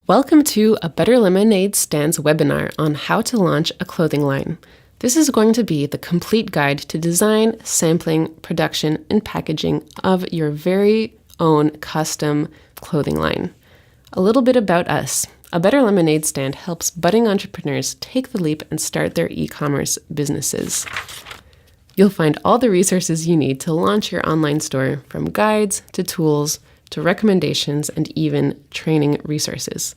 Welcome to A Better Lemonade Stands webinar on how to launch a clothing line. This is going to be the complete guide to design, sampling, production, and packaging of your very own custom clothing line. A little bit about us. A Better Lemonade Stand helps budding entrepreneurs take the leap and start their e-commerce businesses. You'll find all the resources you need to launch your online store, from guides to tools to recommendations and even training resources.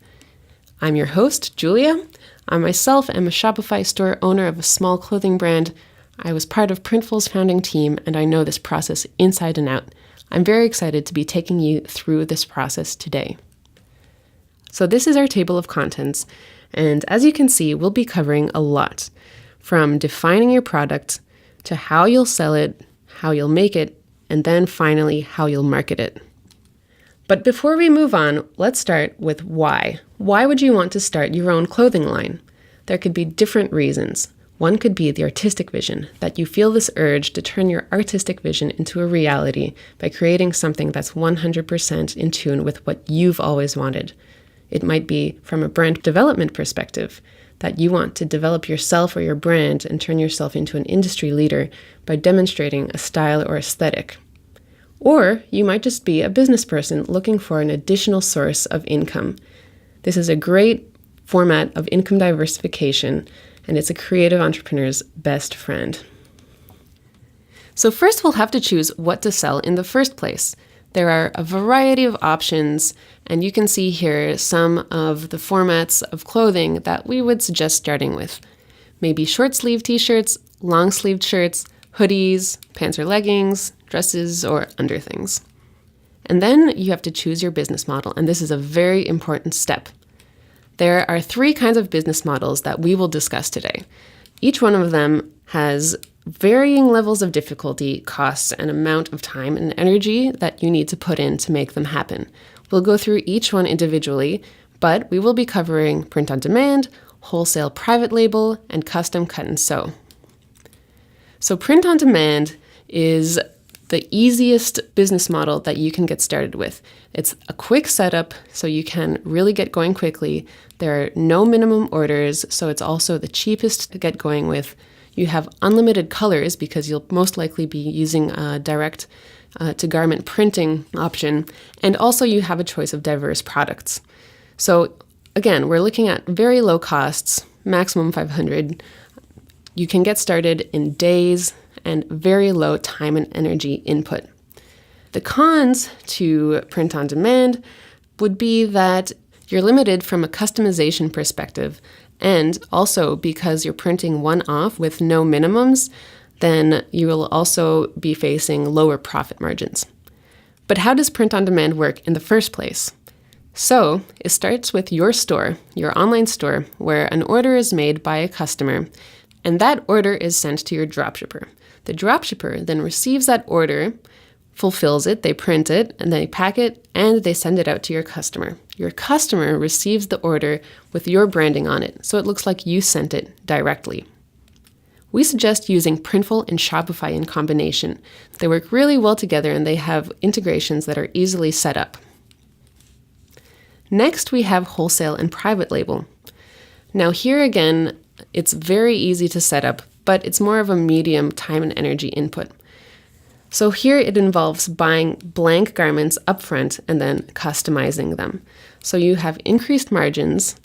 I'm your host, Julia. I myself am a Shopify store owner of a small clothing brand. I was part of Printful's founding team, and I know this process inside and out. I'm very excited to be taking you through this process today. So this is our table of contents, and as you can see, we'll be covering a lot, from defining your product to how you'll sell it, how you'll make it, and then finally how you'll market it. But before we move on, let's start with why. Why would you want to start your own clothing line? There could be different reasons. One could be the artistic vision, that you feel this urge to turn your artistic vision into a reality by creating something that's 100% in tune with what you've always wanted. It might be from a brand development perspective, that you want to develop yourself or your brand and turn yourself into an industry leader by demonstrating a style or aesthetic. Or you might just be a business person looking for an additional source of income. This is a great format of income diversification, and it's a creative entrepreneur's best friend. So first we'll have to choose what to sell in the first place. There are a variety of options, and you can see here some of the formats of clothing that we would suggest starting with. Maybe short sleeve t-shirts, long sleeved shirts, hoodies, pants or leggings, dresses, or underthings. And then you have to choose your business model, and this is a very important step. There are 3 kinds of business models that we will discuss today. Each one of them has varying levels of difficulty, costs, and amount of time and energy that you need to put in to make them happen. We'll go through each one individually, but we will be covering print on demand, wholesale private label, and custom cut and sew. So print on demand is the easiest business model that you can get started with. It's a quick setup, so you can really get going quickly. There are no minimum orders, so it's also the cheapest to get going with. You have unlimited colors because you'll most likely be using a direct to garment printing option, and also you have a choice of diverse products. So again, we're looking at very low costs, maximum $500. You can get started in days and very low time and energy input. The cons to print on demand would be that you're limited from a customization perspective, and also because you're printing one-off with no minimums, then you will also be facing lower profit margins. But how does print on demand work in the first place? So it starts with your store, your online store, where an order is made by a customer, and that order is sent to your dropshipper. The dropshipper then receives that order, fulfills it, they print it, and they pack it, and they send it out to your customer. Your customer receives the order with your branding on it, so it looks like you sent it directly. We suggest using Printful and Shopify in combination. They work really well together, and they have integrations that are easily set up. Next, we have wholesale and private label. Now here again, it's very easy to set up, but it's more of a medium time and energy input. So here it involves buying blank garments upfront and then customizing them. So you have increased margins,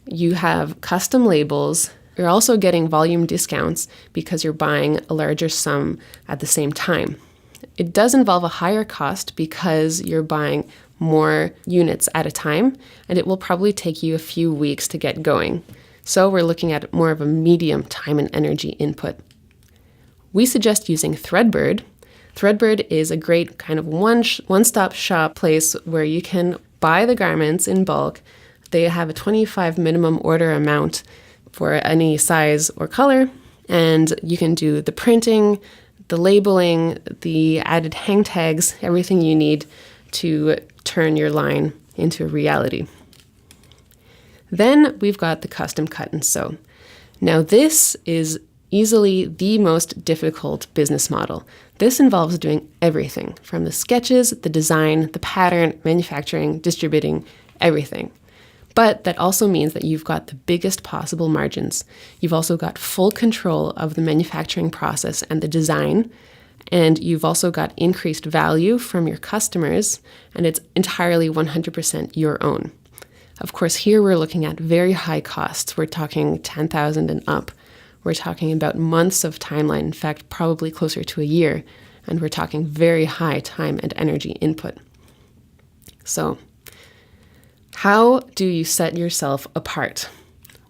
you have custom labels, you're also getting volume discounts because you're buying a larger sum at the same time. It does involve a higher cost because you're buying more units at a time, and it will probably take you a few weeks to get going. So we're looking at more of a medium time and energy input. We suggest using Threadbird. Threadbird is a great kind of one-stop shop place where you can buy the garments in bulk. They have a 25 minimum order amount for any size or color, and you can do the printing, the labeling, the added hang tags, everything you need to turn your line into a reality. Then we've got the custom cut and sew. Now this is easily the most difficult business model. This involves doing everything from the sketches, the design, the pattern, manufacturing, distributing, everything. But that also means that you've got the biggest possible margins. You've also got full control of the manufacturing process and the design. And you've also got increased value from your customers, and it's entirely 100% your own. Of course, here we're looking at very high costs. We're talking $10,000 and up. We're talking about months of timeline, in fact, probably closer to a year. And we're talking very high time and energy input. So, how do you set yourself apart?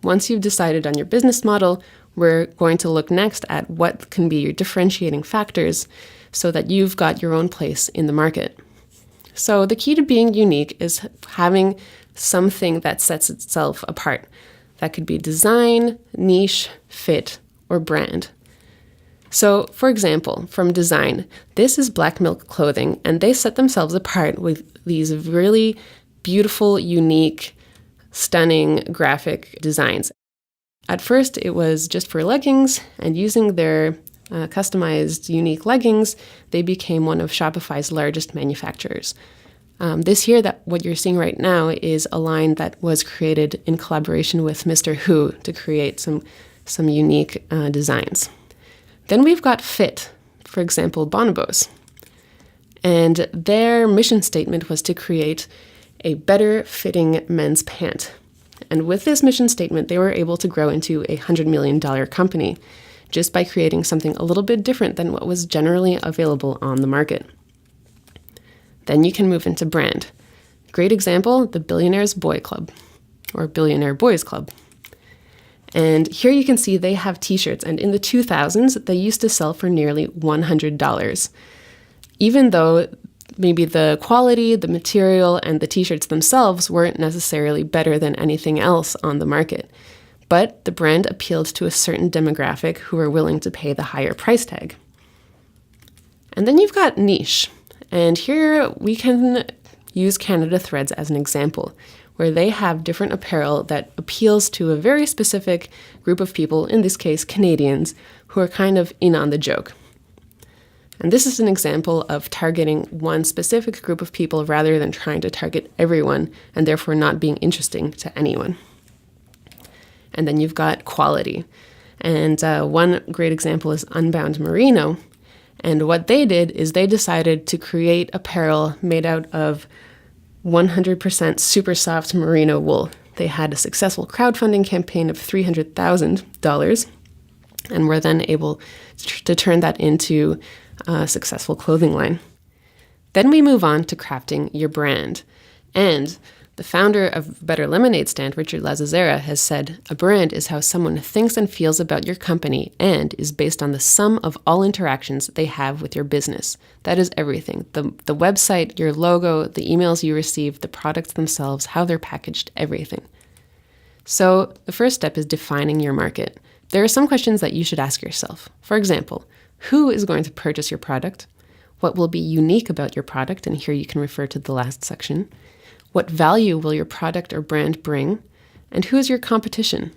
Once you've decided on your business model, we're going to look next at what can be your differentiating factors so that you've got your own place in the market. So the key to being unique is having something that sets itself apart. That could be design, niche, fit, or brand. So, for example, from design, this is Black Milk Clothing, and they set themselves apart with these really beautiful, unique, stunning graphic designs. At first, it was just for leggings, and using their customized, unique leggings, they became one of Shopify's largest manufacturers. This here, that what you're seeing right now is a line that was created in collaboration with Mr. Who to create some unique designs. Then we've got Fit, for example, Bonobos. And their mission statement was to create a better fitting men's pant. And with this mission statement, they were able to grow into a $100 million company just by creating something a little bit different than what was generally available on the market. Then you can move into brand. Great example, the Billionaire's Boy Club, or Billionaire Boys Club. And here you can see they have t-shirts, and in the 2000s, they used to sell for nearly $100. Even though maybe the quality, the material, and the t-shirts themselves weren't necessarily better than anything else on the market. But the brand appealed to a certain demographic who were willing to pay the higher price tag. And then you've got niche. And here we can use Canada Threads as an example, where they have different apparel that appeals to a very specific group of people, in this case Canadians, who are kind of in on the joke. And this is an example of targeting one specific group of people rather than trying to target everyone and therefore not being interesting to anyone. And then you've got quality. And one great example is Unbound Merino. And what they did is they decided to create apparel made out of 100% super soft merino wool. They had a successful crowdfunding campaign of $300,000 and were then able to turn that into a successful clothing line. Then we move on to crafting your brand. And the founder of Better Lemonade Stand, Richard Lazazera, has said, "A brand is how someone thinks and feels about your company and is based on the sum of all interactions they have with your business." That is everything. The website, your logo, the emails you receive, the products themselves, how they're packaged, everything. So the first step is defining your market. There are some questions that you should ask yourself. For example, who is going to purchase your product? What will be unique about your product? And here you can refer to the last section. What value will your product or brand bring? And who is your competition?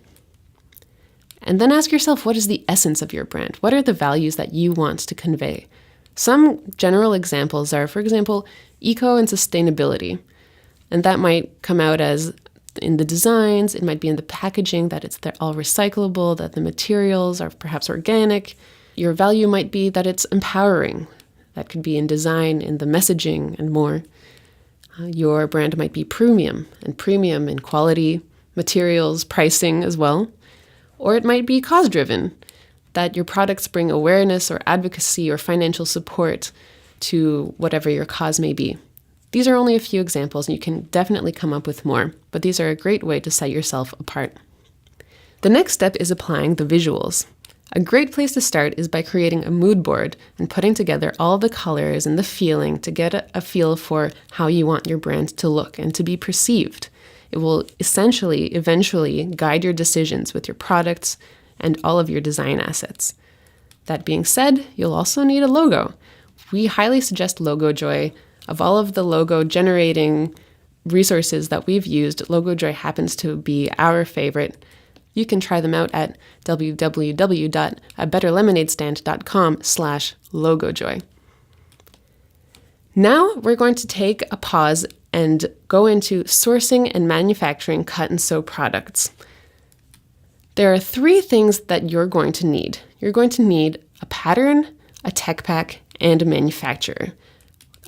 And then ask yourself, what is the essence of your brand? What are the values that you want to convey? Some general examples are, for example, eco and sustainability. And that might come out as in the designs, it might be in the packaging, that they're all recyclable, that the materials are perhaps organic. Your value might be that it's empowering. That could be in design, in the messaging, and more. Your brand might be premium in quality, materials, pricing as well. Or it might be cause-driven, that your products bring awareness or advocacy or financial support to whatever your cause may be. These are only a few examples, and you can definitely come up with more, but these are a great way to set yourself apart. The next step is applying the visuals. A great place to start is by creating a mood board and putting together all the colors and the feeling to get a feel for how you want your brand to look and to be perceived. It will eventually guide your decisions with your products and all of your design assets. That being said, you'll also need a logo. We highly suggest LogoJoy. Of all of the logo generating resources that we've used, LogoJoy happens to be our favorite. You can try them out at www.abetterlemonadestand.com/LogoJoy. Now we're going to take a pause and go into sourcing and manufacturing cut and sew products. There are 3 things that you're going to need. You're going to need a pattern, a tech pack, and a manufacturer.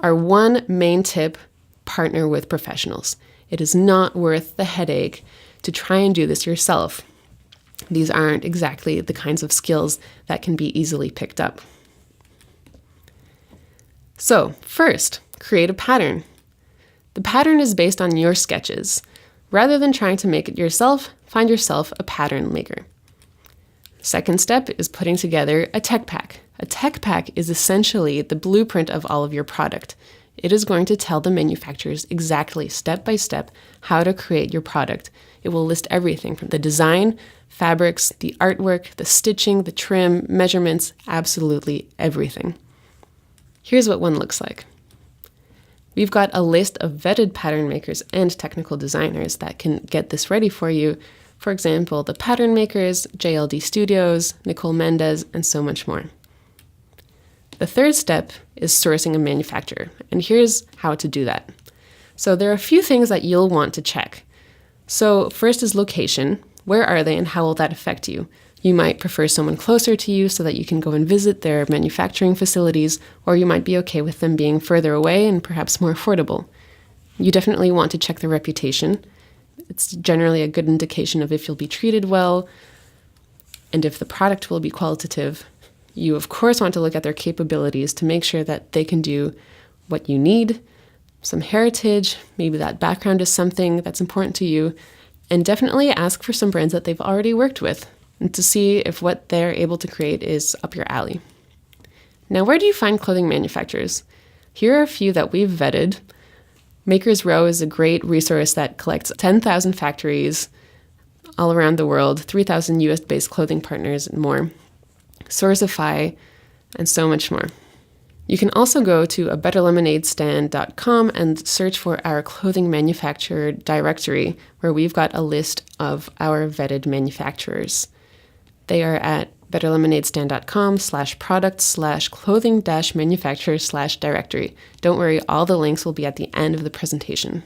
Our one main tip: partner with professionals. It is not worth the headache to try and do this yourself. These aren't exactly the kinds of skills that can be easily picked up. So, first, create a pattern. The pattern is based on your sketches. Rather than trying to make it yourself, find yourself a pattern maker. Second step is putting together a tech pack. A tech pack is essentially the blueprint of all of your product. It is going to tell the manufacturers exactly, step by step, how to create your product. It will list everything from the design, fabrics, the artwork, the stitching, the trim, measurements, absolutely everything. Here's what one looks like. We've got a list of vetted pattern makers and technical designers that can get this ready for you. For example, the pattern makers, JLD Studios, Nicole Mendez, and so much more. The third step is sourcing a manufacturer, and here's how to do that. So there are a few things that you'll want to check. So first is location. Where are they and how will that affect you? You might prefer someone closer to you so that you can go and visit their manufacturing facilities, or you might be okay with them being further away and perhaps more affordable. You definitely want to check their reputation. It's generally a good indication of if you'll be treated well and if the product will be qualitative. You, of course, want to look at their capabilities to make sure that they can do what you need, some heritage, maybe that background is something that's important to you, and definitely ask for some brands that they've already worked with and to see if what they're able to create is up your alley. Now, where do you find clothing manufacturers? Here are a few that we've vetted. Makers Row is a great resource that collects 10,000 factories all around the world, 3,000 US-based clothing partners, and more. Sourcify, and so much more. You can also go to abetterlemonadestand.com and search for our clothing manufacturer directory, where we've got a list of our vetted manufacturers. They are at betterlemonade.com/product/clothing-manufacturer/directory. Don't worry, all the links will be at the end of the presentation.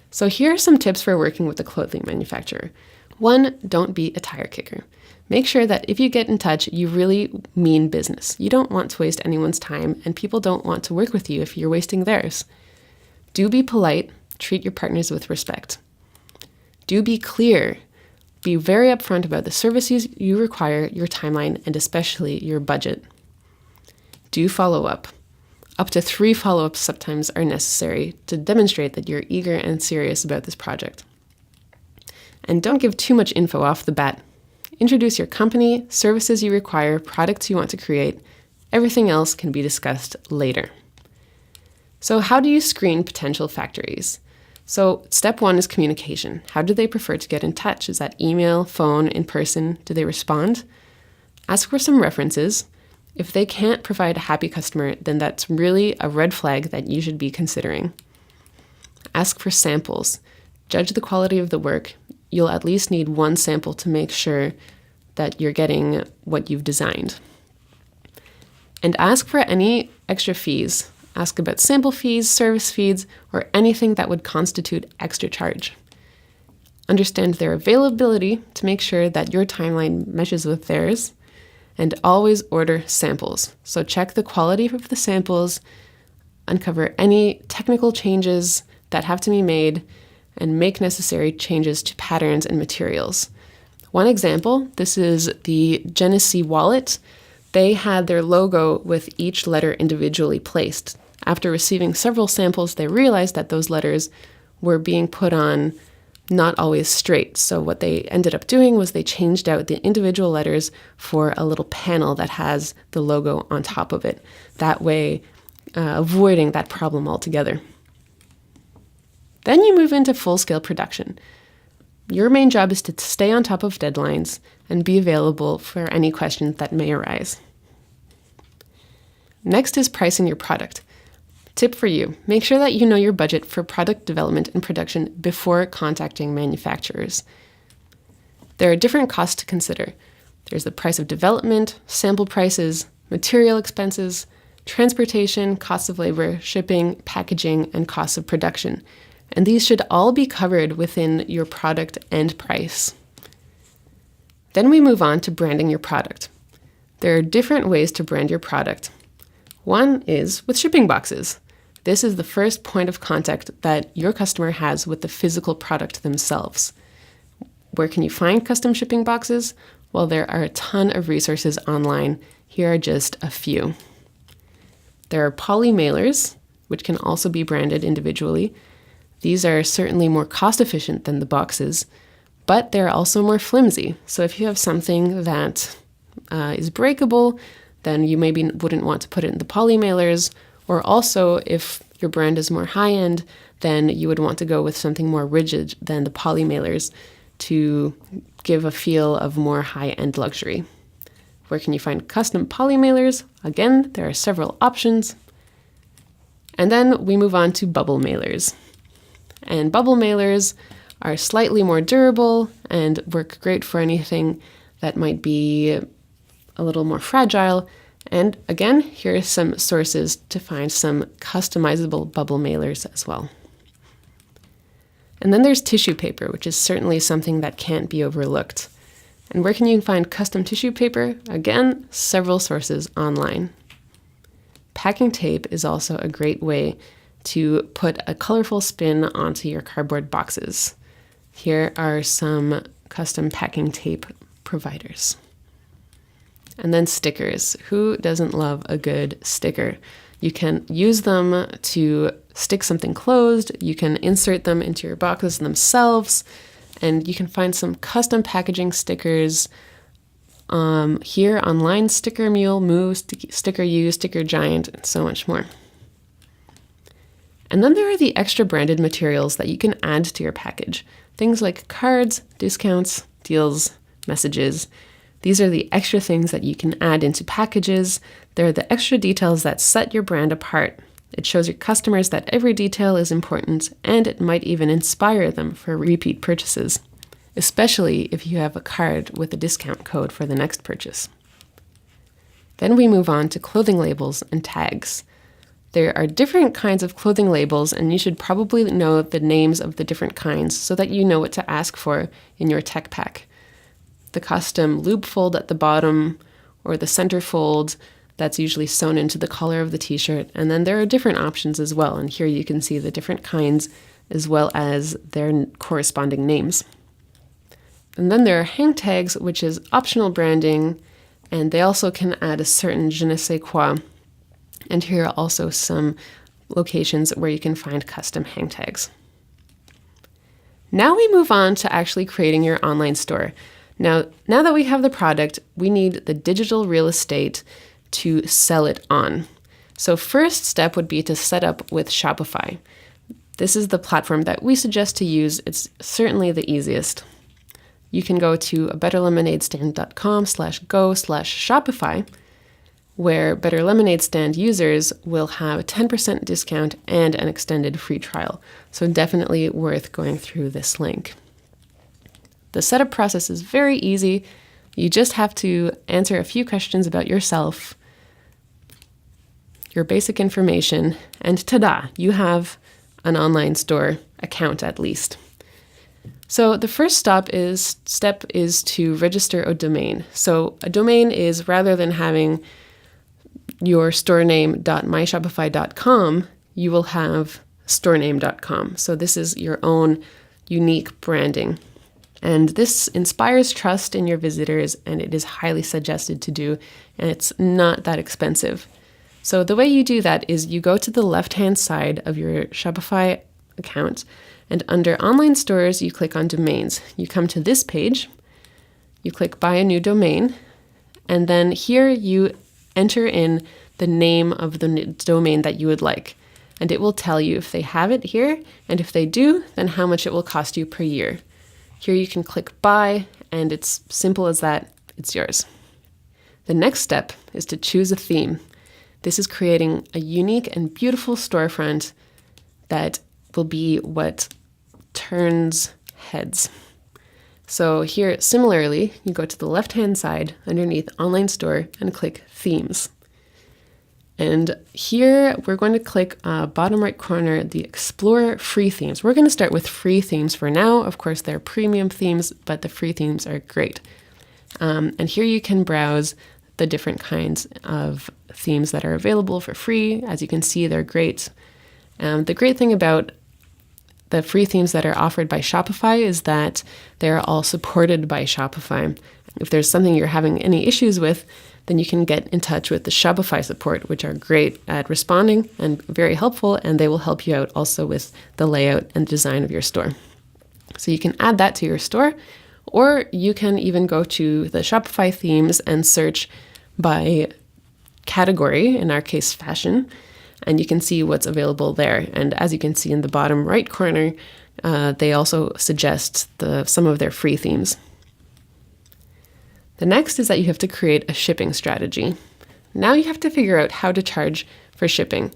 So here are some tips for working with a clothing manufacturer. 1, don't be a tire kicker. Make sure that if you get in touch, you really mean business. You don't want to waste anyone's time, and people don't want to work with you if you're wasting theirs. Do be polite. Treat your partners with respect. Do be clear. Be very upfront about the services you require, your timeline, and especially your budget. Do follow up. Up to 3 follow-ups sometimes are necessary to demonstrate that you're eager and serious about this project. And don't give too much info off the bat. Introduce your company, services you require, products you want to create. Everything else can be discussed later. So how do you screen potential factories? So step 1 is communication. How do they prefer to get in touch? Is that email, phone, in person? Do they respond? Ask for some references. If they can't provide a happy customer, then that's really a red flag that you should be considering. Ask for samples. Judge the quality of the work. You'll at least need 1 sample to make sure that you're getting what you've designed. And ask for any extra fees. Ask about sample fees, service fees, or anything that would constitute extra charge. Understand their availability to make sure that your timeline meshes with theirs, and always order samples. So check the quality of the samples, uncover any technical changes that have to be made, and make necessary changes to patterns and materials. One example, this is the Genesee wallet. They had their logo with each letter individually placed. After receiving several samples, they realized that those letters were being put on not always straight. So what they ended up doing was they changed out the individual letters for a little panel that has the logo on top of it. That way, avoiding that problem altogether. Then you move into full-scale production. Your main job is to stay on top of deadlines and be available for any questions that may arise. Next is pricing your product. Tip for you, make sure that you know your budget for product development and production before contacting manufacturers. There are different costs to consider. There's the price of development, sample prices, material expenses, transportation, costs of labor, shipping, packaging, and costs of production. And these should all be covered within your product and price. Then we move on to branding your product. There are different ways to brand your product. One is with shipping boxes. This is the first point of contact that your customer has with the physical product themselves. Where can you find custom shipping boxes? Well, there are a ton of resources online. Here are just a few. There are poly mailers, which can also be branded individually. These are certainly more cost efficient than the boxes, but they're also more flimsy. So if you have something that is breakable, then you maybe wouldn't want to put it in the poly mailers. Or also, if your brand is more high-end, then you would want to go with something more rigid than the poly mailers to give a feel of more high-end luxury. Where can you find custom poly mailers? Again, there are several options. And then we move on to bubble mailers. And bubble mailers are slightly more durable and work great for anything that might be a little more fragile. And again, here are some sources to find some customizable bubble mailers as well. And then there's tissue paper, which is certainly something that can't be overlooked. And where can you find custom tissue paper? Again, several sources online. Packing tape is also a great way to put a colorful spin onto your cardboard boxes. Here are some custom packing tape providers. And then stickers. Who doesn't love a good sticker? You can use them to stick something closed. You can insert them into your boxes themselves. And you can find some custom packaging stickers here online. Sticker Mule, Moo, Sticker U, Sticker Giant, and so much more. And then there are the extra branded materials that you can add to your package. Things like cards, discounts, deals, messages. These are the extra things that you can add into packages. They're the extra details that set your brand apart. It shows your customers that every detail is important, and it might even inspire them for repeat purchases, especially if you have a card with a discount code for the next purchase. Then we move on to clothing labels and tags. There are different kinds of clothing labels, and you should probably know the names of the different kinds so that you know what to ask for in your tech pack. The custom loop fold at the bottom or the center fold that's usually sewn into the collar of the t-shirt. And then there are different options as well. And here you can see the different kinds as well as their corresponding names. And then there are hang tags, which is optional branding, and they also can add a certain je ne sais quoi. And here are also some locations where you can find custom hang tags. Now we move on to actually creating your online store. Now that we have the product, we need the digital real estate to sell it on. So first step would be to set up with Shopify. This is the platform that we suggest to use. It's certainly the easiest. You can go to betterlemonadestand.com/go/Shopify, where Better Lemonade Stand users will have a 10% discount and an extended free trial. So definitely worth going through this link. The setup process is very easy. You just have to answer a few questions about yourself, your basic information, and ta-da, you have an online store account at least. So the first step is to register a domain. So a domain is, rather than having your store name .myshopify.com, you will have storename.com. So this is your own unique branding. And this inspires trust in your visitors, and it is highly suggested to do, and it's not that expensive. So the way you do that is you go to the left-hand side of your Shopify account, and under online stores, you click on domains. You come to this page, you click buy a new domain, and then here you enter in the name of the domain that you would like. And it will tell you if they have it here, and if they do, then how much it will cost you per year. Here you can click buy, and it's simple as that, it's yours. The next step is to choose a theme. This is creating a unique and beautiful storefront that will be what turns heads. So here, similarly, you go to the left-hand side underneath online store and click themes. And here we're going to click bottom right corner, the Explore Free Themes. We're going to start with free themes for now. Of course, they're premium themes, but the free themes are great. And here you can browse the different kinds of themes that are available for free. As you can see, they're great. The great thing about the free themes that are offered by Shopify is that they're all supported by Shopify. If there's something you're having any issues with, then you can get in touch with the Shopify support, which are great at responding and very helpful, and they will help you out also with the layout and design of your store. So you can add that to your store, or you can even go to the Shopify themes and search by category, in our case fashion, and you can see what's available there. And as you can see in the bottom right corner, they also suggest some of their free themes. The next is that you have to create a shipping strategy. Now you have to figure out how to charge for shipping.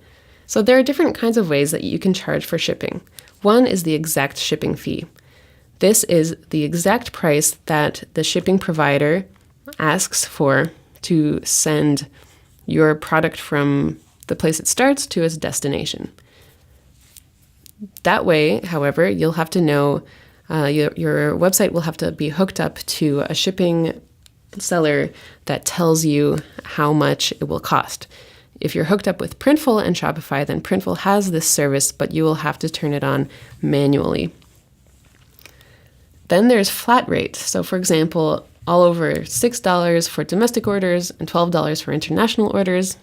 So there are different kinds of ways that you can charge for shipping. One is the exact shipping fee. This is the exact price that the shipping provider asks for to send your product from the place it starts to its destination. That way, however, you'll have to know, your website will have to be hooked up to a shipping seller that tells you how much it will cost. If you're hooked up with Printful and Shopify, then Printful has this service, but you will have to turn it on manually. Then there's flat rate. So for example, all over $6 for domestic orders and $12 for international orders.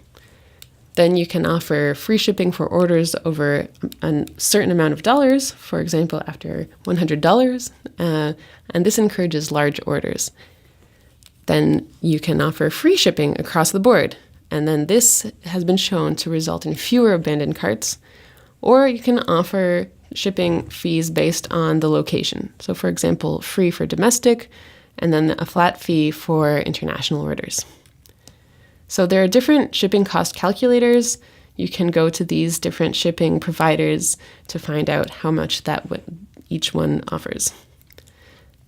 Then you can offer free shipping for orders over a certain amount of dollars, for example, after $100, and this encourages large orders. Then you can offer free shipping across the board, and then this has been shown to result in fewer abandoned carts. Or you can offer shipping fees based on the location. So for example, free for domestic, and then a flat fee for international orders. So there are different shipping cost calculators. You can go to these different shipping providers to find out how much each one offers.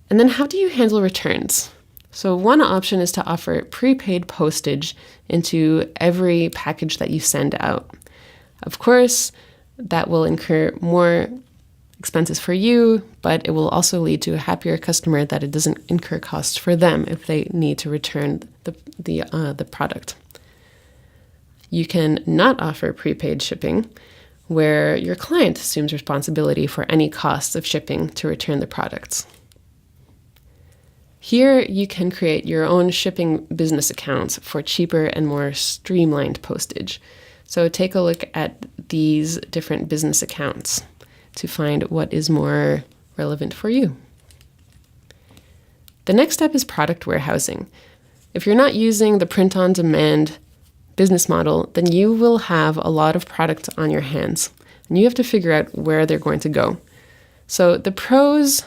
And then how do you handle returns? So one option is to offer prepaid postage into every package that you send out. Of course, that will incur more expenses for you, but it will also lead to a happier customer that it doesn't incur costs for them if they need to return the product. You can not offer prepaid shipping, where your client assumes responsibility for any costs of shipping to return the products. Here, you can create your own shipping business accounts for cheaper and more streamlined postage. So take a look at these different business accounts to find what is more relevant for you. The next step is product warehousing. If you're not using the print-on-demand business model, then you will have a lot of products on your hands, and you have to figure out where they're going to go. So the pros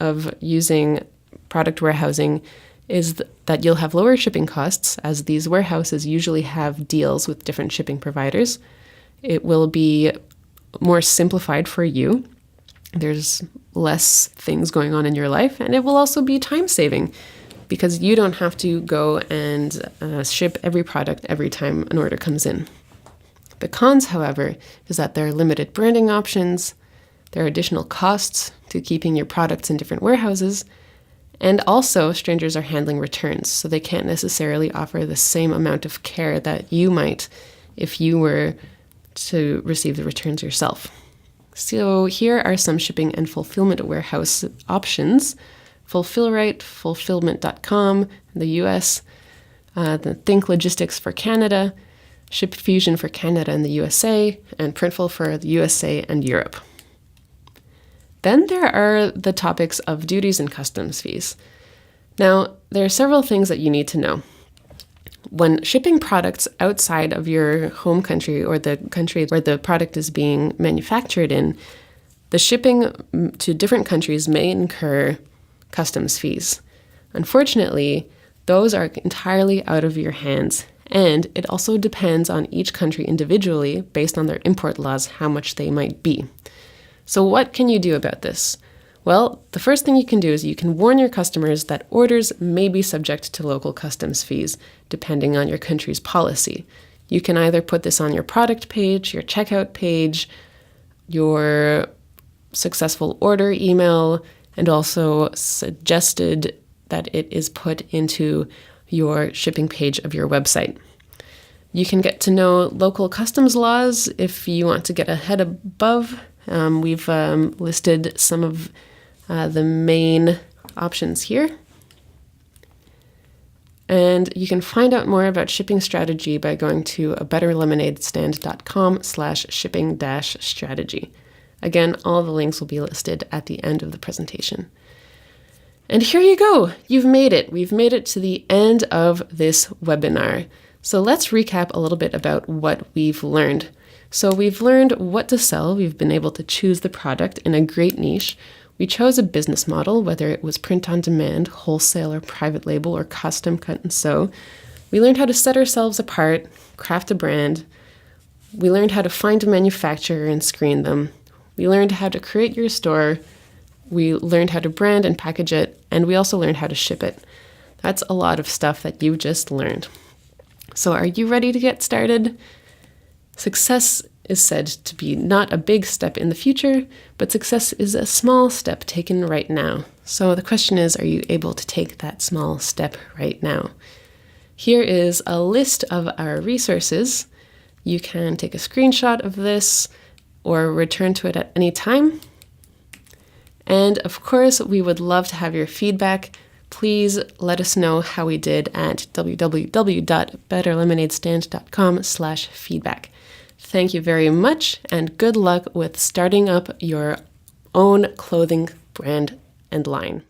of using product warehousing is that you'll have lower shipping costs, as these warehouses usually have deals with different shipping providers. It will be more simplified for you. There's less things going on in your life, and it will also be time-saving because you don't have to go and ship every product every time an order comes in. The cons, however, is that there are limited branding options, there are additional costs to keeping your products in different warehouses, and also strangers are handling returns, so they can't necessarily offer the same amount of care that you might if you were to receive the returns yourself. So here are some shipping and fulfillment warehouse options. Fulfillrite, fulfillment.com in the US, the Think Logistics for Canada, ShipFusion for Canada and the USA, and Printful for the USA and Europe. Then there are the topics of duties and customs fees. Now, there are several things that you need to know. When shipping products outside of your home country or the country where the product is being manufactured in, the shipping to different countries may incur customs fees. Unfortunately, those are entirely out of your hands, and it also depends on each country individually based on their import laws how much they might be. So what can you do about this? Well, the first thing you can do is you can warn your customers that orders may be subject to local customs fees, depending on your country's policy. You can either put this on your product page, your checkout page, your successful order email, and also suggested that it is put into your shipping page of your website. You can get to know local customs laws if you want to get ahead above. We've listed some of the main options here. And you can find out more about shipping strategy by going to abetterlemonadestand.com/shipping-strategy. Again, all the links will be listed at the end of the presentation. And here you go. You've made it. We've made it to the end of this webinar. So let's recap a little bit about what we've learned. So we've learned what to sell. We've been able to choose the product in a great niche. We chose a business model, whether it was print on demand, wholesale or private label, or custom cut and sew. We learned how to set ourselves apart, craft a brand. We learned how to find a manufacturer and screen them. We learned how to create your store. We learned how to brand and package it, and we also learned how to ship it. That's a lot of stuff that you just learned. So are you ready to get started? Success is said to be not a big step in the future, but success is a small step taken right now. So the question is, are you able to take that small step right now? Here is a list of our resources. You can take a screenshot of this or return to it at any time. And of course, we would love to have your feedback. Please let us know how we did at www.betterlemonadestand.com/feedback. Thank you very much, and good luck with starting up your own clothing brand and line.